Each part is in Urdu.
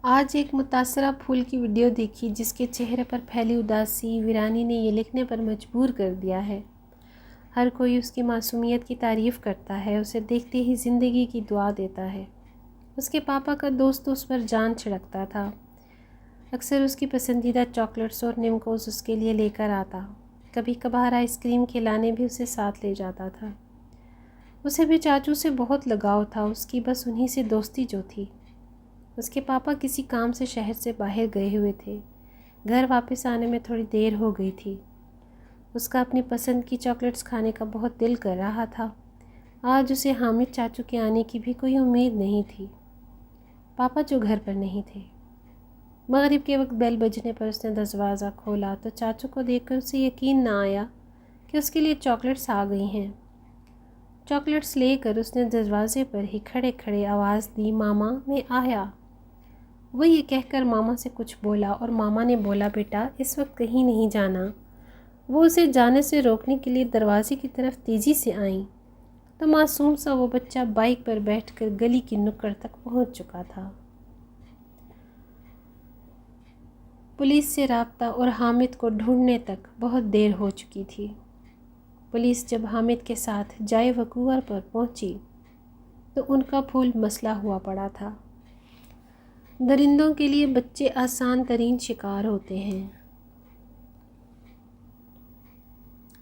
آج ایک متاثرہ پھول کی ویڈیو دیکھی جس کے چہرے پر پھیلی اداسی ویرانی نے یہ لکھنے پر مجبور کر دیا ہے۔ ہر کوئی اس کی معصومیت کی تعریف کرتا ہے، اسے دیکھتے ہی زندگی کی دعا دیتا ہے۔ اس کے پاپا کا دوست اس پر جان چھڑکتا تھا، اکثر اس کی پسندیدہ چاکلیٹس اور نیمکوز اس کے لیے لے کر آتا، کبھی کبھار آئس کریم کھلانے بھی اسے ساتھ لے جاتا تھا۔ اسے بھی چاچو سے بہت لگاؤ تھا، اس کی بس انہی سے دوستی جو تھی۔ اس کے پاپا کسی کام سے شہر سے باہر گئے ہوئے تھے، گھر واپس آنے میں تھوڑی دیر ہو گئی تھی۔ اس کا اپنی پسند کی چاکلیٹس کھانے کا بہت دل کر رہا تھا۔ آج اسے حامد چاچو کے آنے کی بھی کوئی امید نہیں تھی، پاپا جو گھر پر نہیں تھے۔ مغرب کے وقت بیل بجنے پر اس نے دروازہ کھولا تو چاچو کو دیکھ کر اسے یقین نہ آیا کہ اس کے لیے چاکلیٹس آ گئی ہیں۔ چاکلیٹس لے کر اس نے دروازے پر ہی کھڑے کھڑے آواز دی، ماما میں آیا۔ وہ یہ کہہ کر ماما سے کچھ بولا اور ماما نے بولا، بیٹا اس وقت کہیں نہیں جانا۔ وہ اسے جانے سے روکنے کے لیے دروازے کی طرف تیزی سے آئیں تو معصوم سا وہ بچہ بائک پر بیٹھ کر گلی کی نکڑ تک پہنچ چکا تھا۔ پولیس سے رابطہ اور حامد کو ڈھونڈنے تک بہت دیر ہو چکی تھی۔ پولیس جب حامد کے ساتھ جائے وقوع پر پہنچی تو ان کا پھول مسئلہ ہوا پڑا تھا۔ درندوں کے لیے بچے آسان ترین شکار ہوتے ہیں،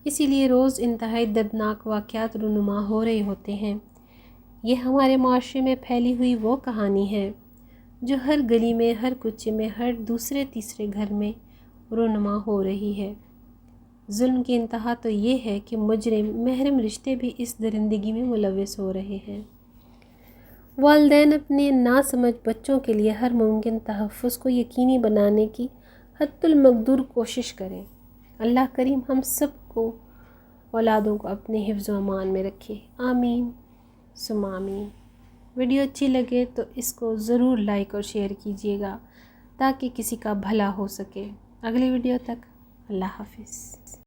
اسی لیے روز انتہائی دردناک واقعات رونما ہو رہے ہوتے ہیں۔ یہ ہمارے معاشرے میں پھیلی ہوئی وہ کہانی ہے جو ہر گلی میں، ہر کوچے میں، ہر دوسرے تیسرے گھر میں رونما ہو رہی ہے۔ ظلم کی انتہا تو یہ ہے کہ مجرم محرم رشتے بھی اس درندگی میں ملوث ہو رہے ہیں۔ والدین اپنے ناسمجھ بچوں کے لیے ہر ممکن تحفظ کو یقینی بنانے کی حد المقدور کوشش کریں۔ اللہ کریم ہم سب کو اولادوں کو اپنے حفظ و امان میں رکھے، آمین ثم آمین۔ ویڈیو اچھی لگے تو اس کو ضرور لائک اور شیئر کیجیے گا تاکہ کسی کا بھلا ہو سکے۔ اگلی ویڈیو تک اللہ حافظ۔